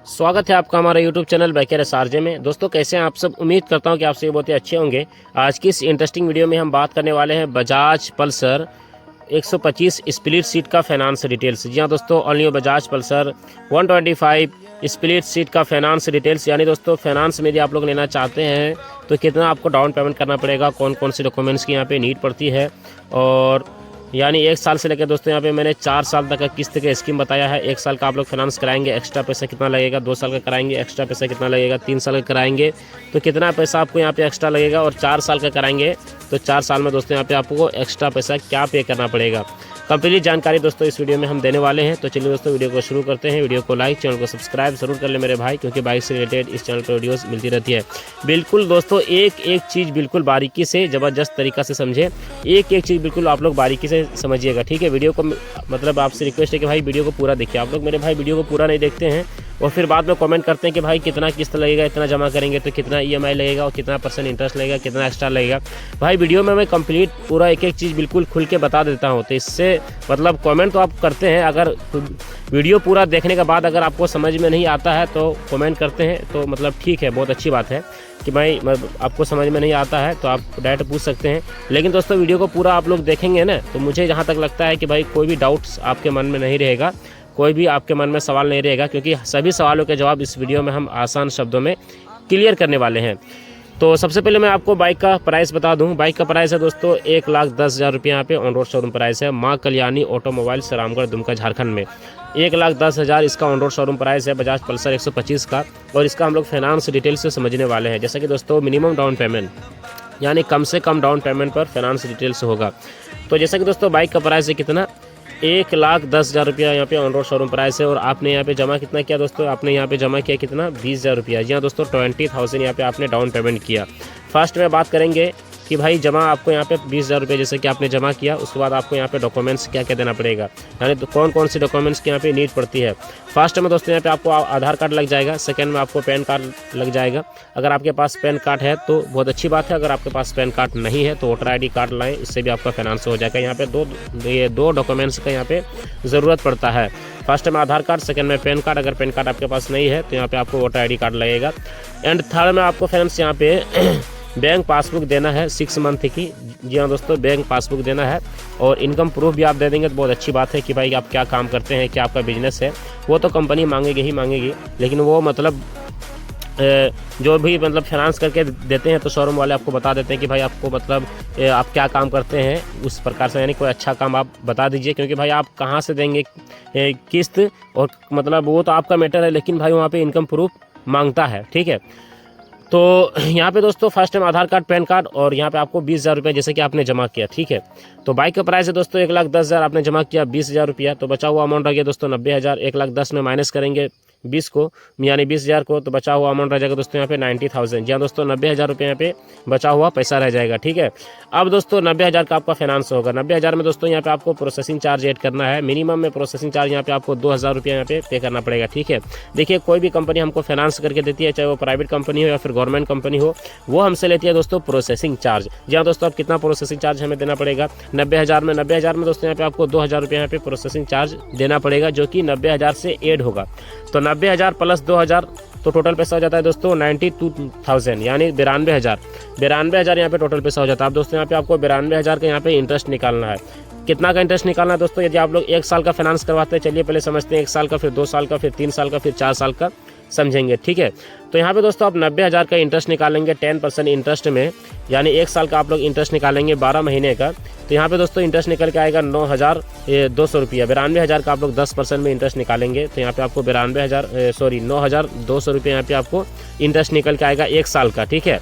स्वागत है आपका हमारे YouTube चैनल बाइकर एसआरजे में। दोस्तों कैसे हैं आप सब। उम्मीद करता हूं कि आप सभी बहुत ही अच्छे होंगे। आज की इस इंटरेस्टिंग वीडियो में हम बात करने वाले हैं बजाज पल्सर 125 स्प्लिट सीट का फाइनेंस डिटेल्स। जी हाँ दोस्तों, all new Bajaj Pulsar 125 split seat का फाइनेंस डिटेल्स। यानी दोस्तों फाइनेंस में यदि आप लोग लेना चाहते हैं तो कितना आपको डाउन पेमेंट करना पड़ेगा, कौन कौन से डॉक्यूमेंट्स की यहाँ पे नीड पड़ती है, और यानी 1 साल से लेकर दोस्तों यहाँ पे मैंने 4 साल तक का किस्त का स्कीम बताया है। 1 साल का आप लोग फाइनेंस कराएंगे एक्स्ट्रा पैसा कितना लगेगा, 2 साल का कराएंगे एक्स्ट्रा पैसा कितना लगेगा, 3 साल का कराएंगे तो कितना पैसा आपको यहाँ पे एक्स्ट्रा लगेगा, और 4 साल का कराएंगे तो 4 साल में दोस्तों यहाँ पे आपको एक्स्ट्रा पैसा क्या पे करना पड़ेगा। कंप्लीट जानकारी दोस्तों इस वीडियो में हम देने वाले हैं। तो चलिए दोस्तों वीडियो को शुरू करते हैं। वीडियो को लाइक, चैनल को सब्सक्राइब जरूर कर ले मेरे भाई, क्योंकि बाइक से रिलेटेड इस चैनल पर वीडियोस मिलती रहती है। बिल्कुल दोस्तों एक एक चीज़ बिल्कुल बारीकी से ज़बरदस्त तरीका से समझे, एक एक चीज़ बिल्कुल आप लोग बारीकी से समझिएगा, ठीक है। वीडियो को मतलब आपसे रिक्वेस्ट है कि भाई वीडियो को पूरा देखिए। आप लोग मेरे भाई वीडियो को पूरा नहीं देखते हैं और फिर बाद में कमेंट करते हैं कि भाई कितना किस्त लगेगा, इतना जमा करेंगे तो कितना EMI लगेगा और कितना % इंटरेस्ट लगेगा, कितना एक्स्ट्रा लगेगा। भाई वीडियो में मैं कंप्लीट पूरा एक एक चीज़ बिल्कुल खुल के बता देता हूँ। तो इससे मतलब कमेंट तो आप करते हैं, अगर वीडियो पूरा देखने के बाद अगर आपको समझ में नहीं आता है तो कमेंट करते हैं तो मतलब ठीक है, बहुत अच्छी बात है कि भाई आपको समझ में नहीं आता है तो आप डायरेक्ट पूछ सकते हैं। लेकिन दोस्तों वीडियो को पूरा आप लोग देखेंगे ना तो मुझे जहाँ तक लगता है कि भाई कोई भी डाउट्स आपके मन में नहीं रहेगा, कोई भी आपके मन में सवाल नहीं रहेगा, क्योंकि सभी सवालों के जवाब इस वीडियो में हम आसान शब्दों में क्लियर करने वाले हैं। तो सबसे पहले मैं आपको बाइक का प्राइस बता दूं। बाइक का प्राइस है दोस्तों 1,10,000 रुपये यहाँ पे ऑन रोड शोरूम प्राइस है। माँ कल्याणी ऑटोमोबाइल्स रामगढ़ दुमका झारखंड में 1,10,000 इसका ऑन रोड शोरूम प्राइस है बजाज पल्सर 125 का। और इसका हम लोग फाइनेंस डिटेल से समझने वाले हैं। जैसा कि दोस्तों मिनिमम डाउन पेमेंट यानी कम से कम डाउन पेमेंट पर फाइनेंस डिटेल्स होगा। तो जैसा कि दोस्तों बाइक का प्राइस है कितना, 1,10,000 रुपया यहाँ पे ऑन रोड शोरूम प्राइस है। और आपने यहाँ पे जमा कितना किया दोस्तों, आपने यहाँ पे जमा किया कितना, 20,000 रुपया। जी हाँ दोस्तों 20,000 यहाँ पे आपने डाउन पेमेंट किया। फर्स्ट में बात करेंगे कि भाई जमा आपको यहाँ पे 20,000 रुपये जैसे कि आपने जमा किया, उसके बाद आपको यहाँ पे डॉक्यूमेंट्स क्या क्या देना पड़ेगा, यानी तो कौन कौन सी डॉक्यूमेंट्स की यहाँ पे नीड पड़ती है। फर्स्ट में दोस्तों यहाँ पे आपको आधार कार्ड लग जाएगा, सेकंड में आपको पैन कार्ड लग जाएगा। अगर आपके पास पैन कार्ड है तो बहुत अच्छी बात है, अगर आपके पास पैन कार्ड नहीं है तो वोटर ID कार्ड लाएँ, इससे भी आपका फाइनेंस हो जाएगा। यहाँ पे दो डॉक्यूमेंट्स का यहाँ पे ज़रूरत पड़ता है। फर्स्ट में आधार कार्ड, सेकंड में पैन कार्ड। अगर पैन कार्ड आपके पास नहीं है तो यहाँ पे आपको वोटर ID कार्ड लगेगा। एंड थर्ड में आपको फ्रेंड्स यहाँ पे बैंक पासबुक देना है 6 मंथ की। जी हाँ दोस्तों बैंक पासबुक देना है, और इनकम प्रूफ भी आप दे देंगे तो बहुत अच्छी बात है कि भाई आप क्या काम करते हैं, क्या आपका बिजनेस है। वो तो कंपनी मांगेगी ही मांगेगी, लेकिन वो मतलब जो भी मतलब फाइनेंस करके देते हैं तो शोरूम वाले आपको बता देते हैं कि भाई आपको मतलब आप क्या काम करते हैं, उस प्रकार से यानी कोई अच्छा काम आप बता दीजिए। क्योंकि भाई आप कहाँ से देंगे किस्त, और मतलब वो तो आपका मैटर है, लेकिन भाई वहाँ पे इनकम प्रूफ मांगता है, ठीक है। तो यहाँ पे दोस्तों फर्स्ट टाइम आधार कार्ड, पैन कार्ड, और यहाँ पे आपको 20,000 रुपये जैसे कि आपने जमा किया, ठीक है। तो बाइक का प्राइस है दोस्तों 1,10,000, आपने जमा किया 20,000 रुपया, तो बचा हुआ अमाउंट रह गया दोस्तों 90,000। 1,10,000 में माइनस करेंगे 20 को यानी 20,000 को, तो बचा हुआ अमाउंट रह जाएगा दोस्तों यहाँ पे 90,000। जी हाँ दोस्तों 90,000 रुपये यहाँ पे बचा हुआ पैसा रह जाएगा, ठीक है। अब दोस्तों 90,000 का आपका फाइनेंस होगा। 90,000 में दोस्तों यहाँ पे आपको प्रोसेसिंग चार्ज ऐड करना है। मिनिमम में प्रोसेसिंग चार्ज यहाँ पे आपको 2,000 रुपये यहाँ पे करना पड़ेगा, ठीक है। देखिए कोई भी कंपनी हमको फाइनेंस करके देती है, चाहे वो प्राइवेट कंपनी हो या फिर गवर्नमेंट कंपनी हो, वो हमसे लेती है दोस्तों प्रोसेसिंग चार्ज। जी हाँ दोस्तों अब कितना प्रोसेसिंग चार्ज हमें देना पड़ेगा 90,000 में। 90,000 में दोस्तों यहाँ पे आपको 2,000 रुपये यहाँ पे प्रोसेसिंग चार्ज देना पड़ेगा, जो कि 90,000 से ऐड होगा। तो 90,000 प्लस 2,000 तो टोटल पैसा हो जाता है दोस्तों 92,000 यानी 92,000। 92,000 यहाँ पे टोटल पैसा हो जाता है। अब दोस्तों यहाँ पे आपको 92,000 का यहाँ पे इंटरेस्ट निकालना है। कितना का इंटरेस्ट निकालना है दोस्तों, यदि आप लोग 1 साल का फाइनेंस करवाते हैं, चलिए पहले समझते हैं 1 साल का, फिर 2 साल का, फिर 3 साल का, फिर 4 साल का समझेंगे, ठीक है। तो यहाँ पे दोस्तों आप 90,000 का इंटरेस्ट निकालेंगे 10% इंटरेस्ट में, यानी 1 साल का आप लोग इंटरेस्ट निकालेंगे 12 महीने का। तो यहाँ पे दोस्तों इंटरेस्ट निकल के आएगा 9,200 रुपया। 92,000 का आप लोग 10% में इंटरेस्ट निकालेंगे तो यहाँ पे आपको 9,200 रुपये यहाँ पे आपको इंटरेस्ट निकल के आएगा 1 साल का, ठीक है।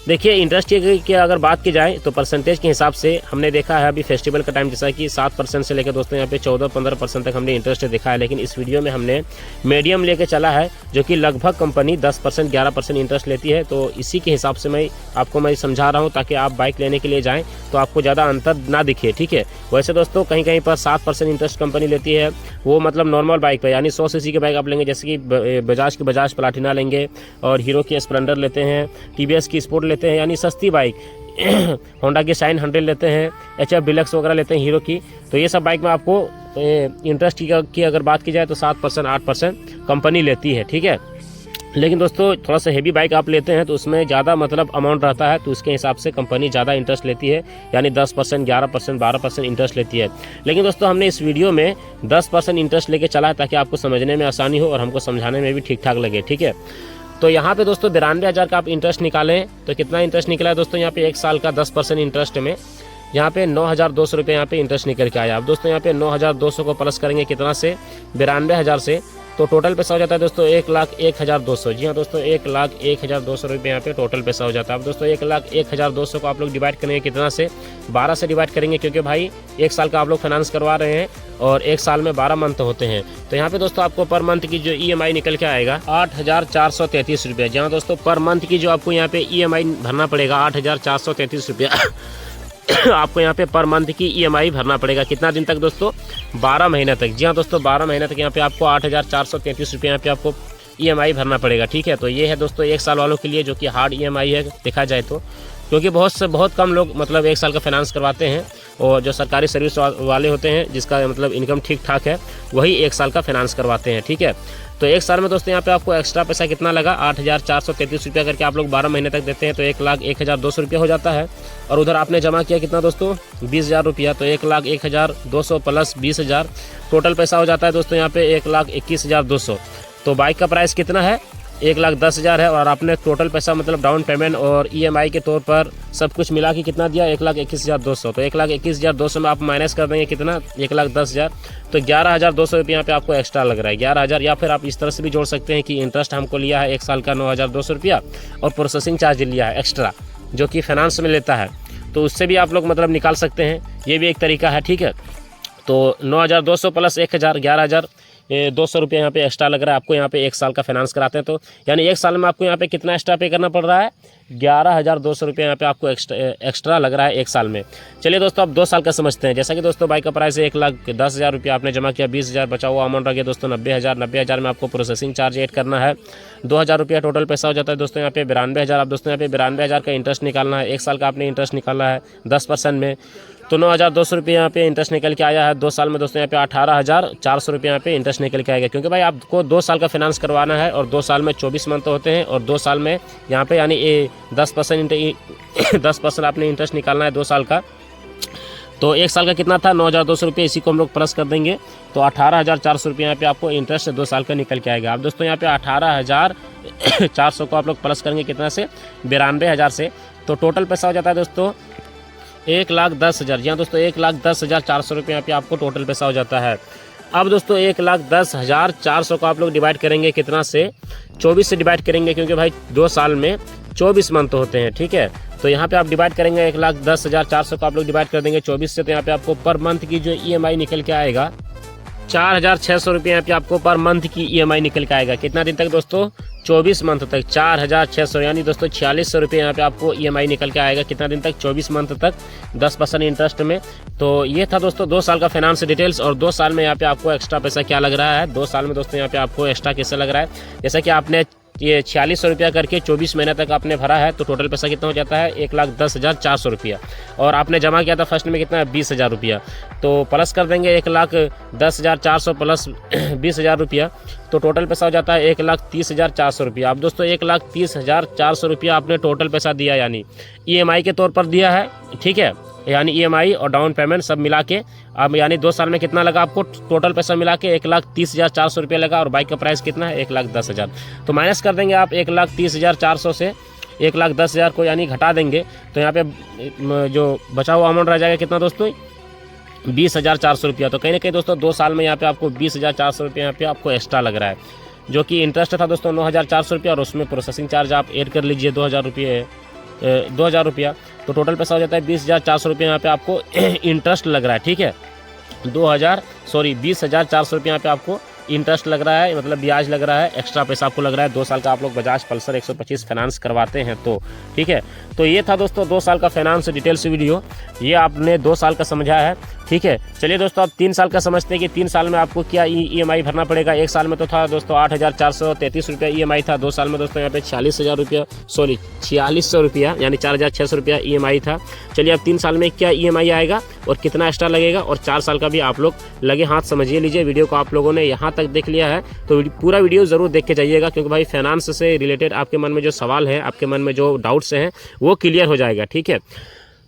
देखिए इंटरेस्ट की अगर बात की जाए तो परसेंटेज के हिसाब से हमने देखा है अभी फेस्टिवल का टाइम जैसा कि 7% से लेकर दोस्तों यहाँ पे 14-15% तक हमने इंटरेस्ट देखा है। लेकिन इस वीडियो में हमने मीडियम लेके चला है, जो कि लगभग कंपनी 10% 11% इंटरेस्ट लेती है। तो इसी के हिसाब से मैं आपको समझा रहा हूँ, ताकि आप बाइक लेने के लिए जाएँ तो आपको ज़्यादा अंतर ना दिखे, ठीक है। वैसे दोस्तों कहीं कहीं पर 7% इंटरेस्ट कंपनी लेती है, वो मतलब नॉर्मल बाइक पर, यानी 100 सीसी की बाइक आप लेंगे, जैसे कि बजाज प्लाटिना लेंगे, और हीरो की स्प्लेंडर लेते हैं, TVS की स्पोर्ट लेते हैं, यानी सस्ती बाइक होंडा की शाइन 100 लेते हैं, HF डिलक्स वगैरह लेते हैं हीरो की। तो ये सब बाइक में आपको तो इंटरेस्ट की अगर बात की जाए तो 7% 8% कंपनी लेती है, ठीक है। लेकिन दोस्तों थोड़ा सा हेवी बाइक आप लेते हैं तो उसमें ज़्यादा मतलब अमाउंट रहता है, तो उसके हिसाब से कंपनी ज़्यादा इंटरेस्ट लेती है, यानी 10%, 11%, 12% इंटरेस्ट लेती है। लेकिन दोस्तों हमने इस वीडियो में 10% इंटरेस्ट लेके चला है ताकि आपको समझने में आसानी हो और हमको समझाने में भी ठीक ठाक लगे, ठीक है। तो यहाँ पे दोस्तों 92,000 का आप इंटरेस्ट निकालें तो कितना इंटरेस्ट निकला है दोस्तों, यहाँ पे 1 साल का 10% इंटरेस्ट में यहाँ पे 9,200 रुपये यहाँ पे इंटरेस्ट निकल के आया। अब दोस्तों यहाँ पे 9,200 को प्लस करेंगे कितना से, 92,000 से, तो टोटल पैसा हो जाता है दोस्तों 1,01,200। जी हाँ दोस्तों 1,01,200 रुपये यहाँ पे टोटल पैसा हो जाता है। अब दोस्तों 1,01,200 को आप लोग डिवाइड करेंगे कितना से, 12 से डिवाइड करेंगे, क्योंकि भाई 1 साल का आप लोग फाइनेंस करवा रहे हैं और 1 साल में 12 मंथ होते हैं। तो यहाँ पे दोस्तों आपको पर मंथ की जो EMI निकल के आएगा 8,433 रुपये। जहाँ दोस्तों पर मंथ की जो आपको यहाँ पे EMI भरना पड़ेगा 8,433 रुपये आपको यहाँ पे पर मंथ की EMI भरना पड़ेगा। कितना दिन तक दोस्तों, 12 महीने तक। जी हाँ दोस्तों 12 महीने तक यहाँ पे आपको 8,433 रुपये यहाँ पे आपको EMI भरना पड़ेगा, ठीक है। तो ये है दोस्तों 1 साल वालों के लिए जो कि हार्ड EMI है देखा जाए तो, क्योंकि बहुत कम लोग मतलब 1 साल का फाइनेंस करवाते हैं और जो सरकारी सर्विस वाले होते हैं जिसका मतलब इनकम ठीक ठाक है वही 1 साल का फाइनेंस करवाते हैं, ठीक है। तो 1 साल में दोस्तों यहाँ पे आपको एक्स्ट्रा पैसा कितना लगा, 8,433 रुपया करके आप लोग 12 महीने तक देते हैं तो 1,01,200 रुपया हो जाता है। और उधर आपने जमा किया कितना दोस्तों, 20,000 रुपया, तो 1,01,200 प्लस 20,000 टोटल पैसा हो जाता है दोस्तों यहाँ पे 1,21,200। तो बाइक का प्राइस कितना है, 1,10,000 है, और आपने टोटल पैसा मतलब डाउन पेमेंट और EMI के तौर पर सब कुछ मिला के कितना दिया, 1,21,200। तो 1,21,200 में आप माइनस कर देंगे कितना, 1,10,000, तो 11,200 रुपये यहाँ पे आपको एक्स्ट्रा लग रहा है, 11,000। या फिर आप इस तरह से भी जोड़ सकते हैं कि इंटरेस्ट हमको लिया है 1 साल का 9,200 रुपया और प्रोसेसिंग चार्ज लिया है एक्स्ट्रा जो कि फाइनेंस में लेता है, तो उससे भी आप लोग मतलब निकाल सकते हैं, ये भी एक तरीका है, ठीक है। तो 9,200 प्लस 1,000, 11,200 रुपये यहाँ पे एक्स्ट्रा लग रहा है आपको यहाँ पे 1 साल का फाइनेंस कराते हैं, तो यानी 1 साल में आपको यहाँ पे कितना एक्स्ट्रा पे करना पड़ रहा है, 11,200 रुपये यहाँ पे आपको एक्स्ट्रा लग रहा है 1 साल में। चलिए दोस्तों अब 2 साल का समझते हैं। जैसा कि दोस्तों बाइक का प्राइस है 1,10,000 रुपया, आपने जमा किया 20,000, बचा हुआ अमाउंट रह गया दोस्तों 90,000। 90,000 में आपको प्रोसेसिंग चार्ज ऐड करना है, 2,000 रुपया टोटल पैसा हो जाता है दोस्तों यहाँ पे 92,000। अब दोस्तों यहाँ पे 92,000 का इंटरेस्ट निकालना है, 1 साल का आपने इंटरेस्ट निकालना है 10% में, तो 9,200 रुपये यहाँ पे इंटरेस्ट निकल के आया है। 2 साल में दोस्तों यहाँ पे 18,400 रुपये यहाँ पे इंटरेस्ट निकल के आएगा, क्योंकि भाई आपको 2 साल का फाइनेंस करवाना है और 2 साल में 24 मंथ होते हैं और 2 साल में यहाँ पे यानी 10% आपने इंटरेस्ट निकालना है 2 साल का। तो 1 साल का कितना था, 9,200 रुपये, इसी को हम लोग प्लस कर देंगे तो 18,400 रुपये यहाँ पे आपको इंटरेस्ट 2 साल का निकल के आएगा। अब दोस्तों यहाँ पे 18,400 को आप लोग प्लस करेंगे कितना से, 92,000 से, तो टोटल पैसा हो जाता है दोस्तों 1,10,000। यहाँ दोस्तों 1,10,400 रुपये यहाँ पे आपको टोटल पैसा हो जाता है। अब दोस्तों 1,10,400 को आप लोग डिवाइड करेंगे कितना से, 24 से डिवाइड करेंगे, क्योंकि भाई 2 साल में 24 मंथ होते हैं, ठीक है। तो यहाँ पे आप डिवाइड करेंगे 1,10,400 को आप लोग डिवाइड कर देंगे 24 से, तो यहाँ पे आपको पर मंथ की जो EMI निकल के आएगा 4,600 रुपये यहाँ पे आपको पर मंथ की EMI निकल के आएगा। कितना दिन तक दोस्तों, 24 मंथ तक, 4,600, यानी दोस्तों 4,600 रुपये यहाँ पे आपको EMI निकल के आएगा। कितना दिन तक, 24 मंथ तक, 10% इंटरेस्ट में। तो ये था दोस्तों 2 साल का फाइनेंस डिटेल्स। और 2 साल में यहाँ पे आपको एक्स्ट्रा पैसा क्या लग रहा है, 2 साल में दोस्तों यहाँ पे आपको एक्स्ट्रा कैसे लग रहा है, जैसा कि आपने ये 4,600 रुपया करके 24 महीने तक आपने भरा है, तो टोटल पैसा कितना हो जाता है, 1,10,400 रुपया। और आपने जमा किया था फर्स्ट में कितना, 20,000 रुपया, तो प्लस कर देंगे 1,10,400 प्लस 20,000 रुपया, तो टोटल पैसा हो जाता है 1,30,400 रुपया। अब दोस्तों 1,30,400 रुपया आपने टोटल पैसा दिया, यानी EMI के तौर पर दिया है, ठीक है, यानी EMI और डाउन पेमेंट सब मिला के। अब यानी 2 साल में कितना लगा आपको टोटल पैसा मिला के, 1,30,400 रुपया लगा। और बाइक का प्राइस कितना है, 1,10,000। तो माइनस कर देंगे आप 1,30,400 से 1,10,000 को यानी घटा देंगे, तो यहाँ पे जो बचा हुआ अमाउंट रह जाएगा कितना दोस्तों, 20,400 रुपया। तो कहीं ना कहीं दोस्तों 2 साल में यहाँ पे आपको 20,400 रुपया यहाँ पे आपको एक्स्ट्रा लग रहा है, जो कि इंटरेस्ट था दोस्तों 9,400 रुपया, और उसमें प्रोसेसिंग चार्ज आप ऐड कर लीजिए 2,000 रुपया, तो टोटल पैसा हो जाता है 20,400 रुपये यहाँ पे आपको इंटरेस्ट लग रहा है, ठीक है। 20,400 रुपये यहाँ पे आपको इंटरेस्ट लग रहा है, मतलब ब्याज लग रहा है, एक्स्ट्रा पैसा आपको लग रहा है। 2 साल का आप लोग बजाज पल्सर 125 फाइनेंस करवाते हैं तो, ठीक है। तो ये था दोस्तों 2 साल का फाइनेंस डिटेल्स वीडियो, ये आपने 2 साल का समझा है। ठीक है। चलिए दोस्तों, आप 3 साल का समझते हैं कि 3 साल में आपको क्या EMI भरना पड़ेगा। 1 साल में तो था दोस्तों 8,433 रुपया EMI था। 2 साल में दोस्तों यहाँ पे 46,000 रुपया, सॉरी 4600 रुपया यानी 4,600 रुपया EMI था। चलिए अब 3 साल में क्या EMI आएगा और कितना एक्स्ट्रा लगेगा, और 4 साल का भी आप लोग लगे हाथ समझिए लीजिए। वीडियो को आप लोगों ने यहाँ तक देख लिया है तो पूरा वीडियो ज़रूर देख के जाइएगा, क्योंकि भाई फाइनेंस से रिलेटेड आपके मन में जो सवाल है, आपके मन में जो डाउट्स हैं वो क्लियर हो जाएगा। ठीक है।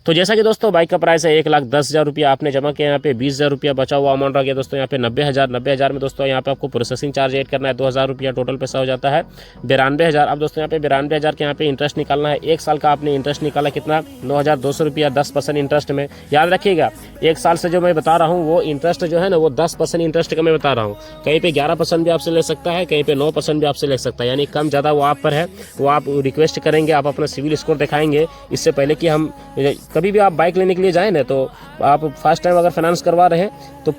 तो जैसा कि दोस्तों बाइक का प्राइस है 1,10,000 रुपया आपने जमा किया, यहाँ पे 20,000 रुपया बचा हुआ अमाउंट रह गया दोस्तों यहाँ पे 90,000 में दोस्तों यहाँ पे आपको प्रोसेसिंग चार्ज ऐड करना है 2,000 रुपया, टोटल पैसा हो जाता है 92,000। अब दोस्तों यहाँ पे 92,000 के यहाँ पे इंटरेस्ट निकालना है। 1 साल का आपने इंटरेस्ट निकाला कितना, 9,200 रुपया 10% इंटरेस्ट में। याद रखिएगा 1 साल से जो मैं बता रहा हूँ वो इंटरेस्ट जो है ना वो 10% इंटरेस्ट का मैं बता रहा हूँ। कहीं पे 11% भी आपसे ले सकता है, कहीं पे 9% भी आपसे ले सकता है, यानी कम ज़्यादा वो आप पर है। वो आप रिक्वेस्ट करेंगे, आप अपना सिविल स्कोर दिखाएंगे। इससे पहले कि हम कभी भी आप बाइक लेने के लिए जाएँ ना, तो आप फर्स्ट टाइम अगर फाइनेंस करवा रहे हैं तो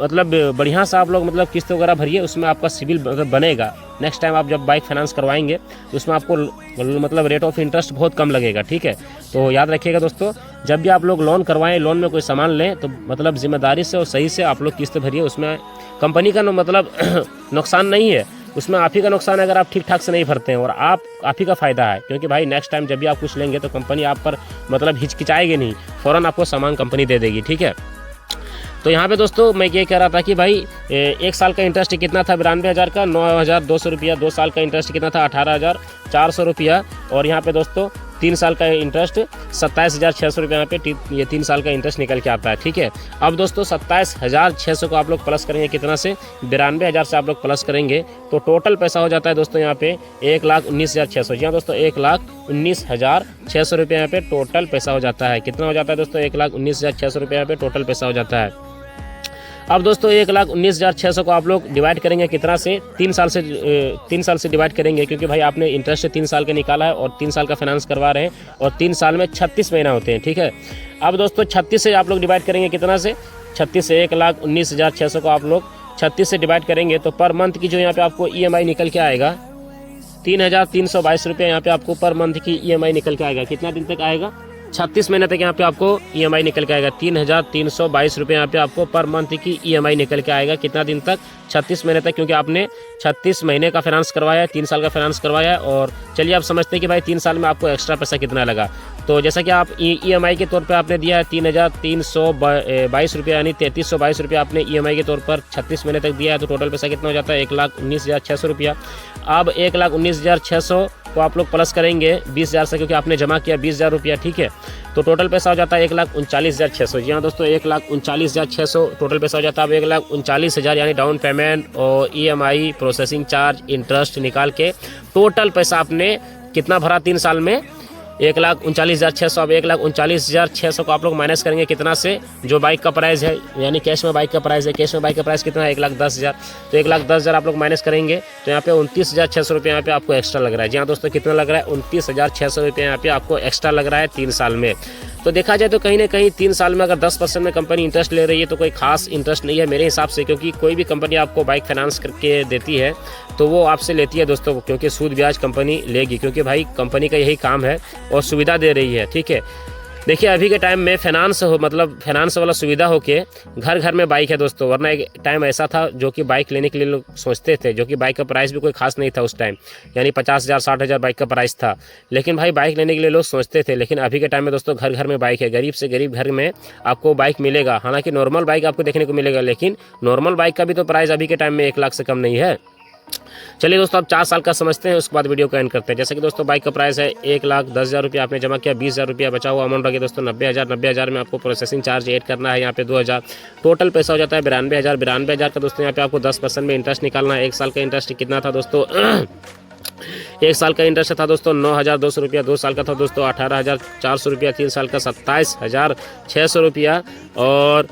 मतलब बढ़िया से आप लोग मतलब किस्त वगैरह भरिए, उसमें आपका सिविल बनेगा। नेक्स्ट टाइम आप जब बाइक फाइनेंस करवाएंगे तो उसमें आपको मतलब रेट ऑफ इंटरेस्ट बहुत कम लगेगा। ठीक है। तो याद रखिएगा दोस्तों, जब भी आप लोग लोन करवाएं, लोन में कोई सामान लें तो मतलब जिम्मेदारी से और सही से आप लोग किस्त भरिए। उसमें कंपनी का मतलब नुकसान नहीं है, उसमें आप ही का नुकसान है अगर आप ठीक ठाक से नहीं भरते हैं, और आप ही का फ़ायदा है, क्योंकि भाई नेक्स्ट टाइम जब भी आप कुछ लेंगे तो कंपनी आप पर मतलब हिचकिचाएगी नहीं, फ़ौरन आपको सामान कंपनी दे देगी। ठीक है। तो यहाँ पे दोस्तों मैं ये कह रहा था कि भाई 1 साल का इंटरेस्ट कितना था 92,000 का, 9,200 रुपया। 2 साल का इंटरेस्ट कितना था 18,400 रुपया, और यहाँ पे दोस्तों 3 साल का इंटरेस्ट 27,600 रुपये यहाँ पे ये 3 साल का इंटरेस्ट निकल के आता है। ठीक है। अब दोस्तों 27,600 को आप लोग प्लस करेंगे कितना से, 92,000 से आप लोग प्लस करेंगे तो टोटल पैसा हो जाता है दोस्तों यहाँ पे 1,19,600। जी हाँ दोस्तों 1,19,600 रुपये यहाँ पे टोटल पैसा हो जाता है। कितना हो जाता है दोस्तों, 1,19,600 रुपये यहाँ पे टोटल पैसा हो जाता है। अब दोस्तों 1,19,600 को आप लोग डिवाइड करेंगे कितना से, 3 साल से डिवाइड करेंगे, क्योंकि भाई आपने इंटरेस्ट 3 साल का निकाला है और 3 साल का फाइनेंस करवा रहे हैं, और 3 साल में 36 महीना होते हैं। ठीक है। अब दोस्तों 36 से आप लोग डिवाइड करेंगे कितना से, 36 से 1,19,600 को आप लोग 36 से डिवाइड करेंगे तो पर मंथ की जो यहाँ पे आपको EMI निकल के आएगा 3,322 रुपये यहाँ पे आपको पर मंथ की EMI निकल के आएगा। कितना दिन तक आएगा, 36 महीने तक यहाँ पे आपको EMI निकल के आएगा। 3,322 रुपये यहाँ पे आपको पर मंथ की EMI निकल के आएगा। कितना दिन तक, 36 महीने तक, क्योंकि आपने 36 महीने का फाइनेंस करवाया है, 3 साल का फाइनेंस करवाया है। और चलिए आप समझते हैं कि भाई 3 साल में आपको एक्स्ट्रा पैसा कितना लगा। तो जैसा कि आप EMI के तौर पे आपने दिया है 3,322 रुपये, यानी 3,322 रुपये आपने EMI के तौर पर 36 महीने तक दिया है, तो टोटल पैसा कितना हो जाता है 1,19,600 रुपया। अब 1,19,600 को आप लोग प्लस करेंगे 20,000 से, क्योंकि आपने जमा किया 20,000 रुपया। ठीक है। तो टोटल पैसा हो जाता है 1,39,600। जी हाँ दोस्तों 1,39,600 टोटल पैसा हो जाता है। अब 1,39,000 यानी डाउन पेमेंट और EMI, प्रोसेसिंग चार्ज, इंटरेस्ट निकाल के टोटल पैसा आपने कितना भरा 3 साल में, 1,39,600। अब 1,39,600 को आप लोग माइनस करेंगे कितना से, जो बाइक का प्राइस है, यानी कैश में बाइक का प्राइस है। कैश में बाइक का प्राइस कितना है 1,10,000। तो 1,10,000 आप लोग माइनस करेंगे तो यहाँ पे 29,600 रुपये यहाँ पे आपको एक्स्ट्रा लग रहा है। जी हाँ दोस्तों कितना लग रहा है, 29,600 रुपये यहाँ पे आपको एक्स्ट्रा लग रहा है 3 साल में। तो देखा जाए तो कहीं ना कहीं 3 साल में अगर 10% में कंपनी इंटरेस्ट ले रही है तो कोई खास इंटरेस्ट नहीं है मेरे हिसाब से, क्योंकि कोई भी कंपनी आपको बाइक फाइनेंस करके देती है तो वो आपसे लेती है दोस्तों, क्योंकि सूद ब्याज कंपनी लेगी, क्योंकि भाई कंपनी का यही काम है और सुविधा दे रही है। ठीक है। देखिए अभी के टाइम में फाइनेंस वाला सुविधा होके घर घर में बाइक है दोस्तों, वरना एक टाइम ऐसा था जो कि बाइक लेने के लिए लोग सोचते थे, जो कि बाइक का प्राइस भी कोई खास नहीं था उस टाइम, यानी 50,000 60,000 बाइक का प्राइस था, लेकिन भाई बाइक लेने के लिए लोग सोचते थे। लेकिन अभी के टाइम में दोस्तों घर घर में बाइक है, गरीब से गरीब घर में आपको बाइक मिलेगा। हालांकि नॉर्मल बाइक आपको देखने को मिलेगा, लेकिन नॉर्मल बाइक का भी तो प्राइस अभी के टाइम में 1 लाख से कम नहीं है। चलिए दोस्तों अब 4 साल का समझते हैं, उसके बाद वीडियो को एंड करते हैं। जैसे कि दोस्तों बाइक का प्राइस है 1,10,000 रुपया आपने जमा किया, 20,000 रुपया बचा हुआ अमाउंट रखिए दोस्तों 90,000। 90,000 में आपको प्रोसेसिंग चार्ज ऐड करना है यहाँ पे 2,000, टोटल पैसा हो जाता है 92,000। 92,000 का दोस्तों यहाँ पे आपको 10% में इंटरेस्ट निकालना है। 1 साल का इंटरेस्ट कितना था दोस्तों 1 साल का इंटरेस्ट था दोस्तों 9,200 रुपया, 2 साल का था दोस्तों 18,400 रुपया, 3 साल का 27,600 रुपया, और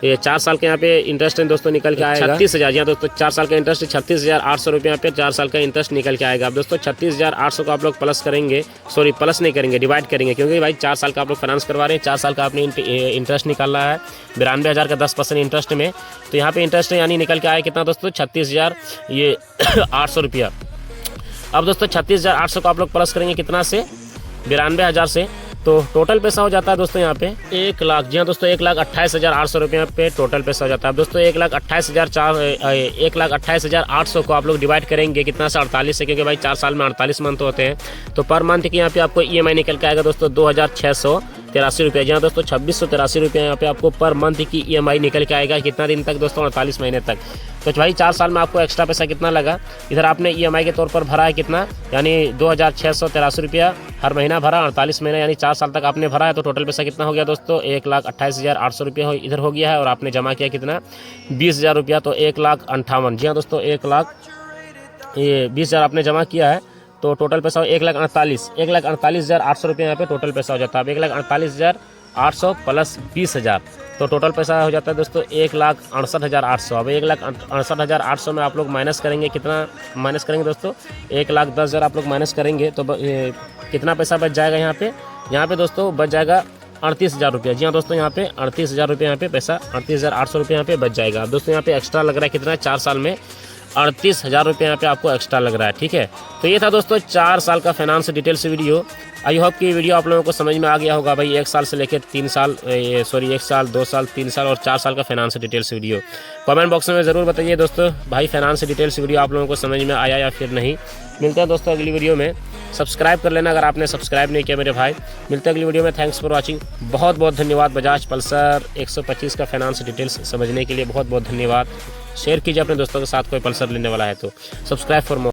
ये 4 साल के यहाँ पे इंटरेस्ट दोस्तों निकल के आएगा 36,000। यहाँ दोस्तों 4 साल का इंटरेस्ट 36,800 रुपये यहाँ पे 4 साल का इंटरेस्ट निकल के आएगा। अब दोस्तों 36,800 को आप लोग प्लस करेंगे, सॉरी प्लस नहीं करेंगे, डिवाइड करेंगे, क्योंकि भाई 4 साल का आप लोग फाइनेंस करवा रहे हैं, 4 साल का आपने इंटरेस्ट निकाला है 92,000 का 10% इंटरेस्ट में। तो यहाँ पे इंटरेस्ट यानी निकल के आया कितना दोस्तों 36,800 रुपया। अब दोस्तों 36,800 को आप लोग प्लस करेंगे कितना से 92,000 से, तो टोटल पैसा हो जाता है दोस्तों यहाँ पे 1 लाख, जी हाँ दोस्तों 1,28,800 रुपये पे टोटल पैसा हो जाता है। अब दोस्तों 1,28,800 को आप लोग डिवाइड करेंगे कितना से 48 से, क्योंकि भाई 4 साल में 48 मंथ होते हैं। तो पर मंथ की यहाँ पे आपको EMI निकल के आएगा दोस्तों 2,683 रुपये। जी हाँ दोस्तों 2,683 रुपये यहाँ पे आपको पर मंथ की EMI निकल के आएगा। कितना दिन तक दोस्तों? 48 महीने तक। तो भाई 4 साल में आपको एक्स्ट्रा पैसा कितना लगा? इधर आपने EMI के तौर पर भरा है कितना, यानी 2,683 रुपया हर महीना भरा, 48 महीना यानी 4 साल तक आपने भरा है। तो टोटल पैसा कितना हो गया दोस्तों? 1,28,800 रुपये इधर हो गया है। और आपने जमा किया कितना? 20,000 रुपया। तो 1,58,000, जी हाँ दोस्तों 1,20,000 आपने जमा किया है। तो टोटल पैसा 1,48,800 रुपये यहाँ पे टोटल पैसा हो जाता है। अब 1,48,800 प्लस 20,000, तो टोटल पैसा हो जाता है दोस्तों 1,68,800। अब 1,68,800 में आप लोग माइनस करेंगे, कितना माइनस करेंगे दोस्तों? 1,10,000 आप लोग माइनस करेंगे तो कितना पैसा बच जाएगा यहाँ पे? यहाँ पे दोस्तों बच जाएगा 38,000 रुपया। जी हाँ दोस्तों यहाँ पे 38,000 रुपये यहाँ पे पैसा 38,800 रुपये यहाँ पे बच जाएगा। अब दोस्तों यहाँ पे एक्स्ट्रा लग रहा है कितना? 4 साल में 38,000 रुपये यहाँ पे आपको एक्स्ट्रा लग रहा है। ठीक है, तो ये था दोस्तों 4 साल का finance details video. I hope कि वीडियो आप लोगों को समझ में आ गया होगा भाई। 1 साल से लेकर 3 साल, 1 साल, 2 साल, 3 साल और 4 साल का finance details video. Comment box में ज़रूर बताइए दोस्तों भाई फाइनेंस डिटेल्स वीडियो आप लोगों को समझ में आया या फिर नहीं। मिलते हैं दोस्तों अगली वीडियो में। सब्सक्राइब कर लेना अगर आपने सब्सक्राइब नहीं किया मेरे भाई। मिलते हैं अगली वीडियो में। Thanks for watching. बहुत बहुत धन्यवाद। बजाज पल्सर 125 का फाइनेंस डिटेल्स समझने के लिए बहुत बहुत धन्यवाद। शेयर कीजिए अपने दोस्तों के साथ, कोई पल्सर लेने वाला है तो। Subscribe for more.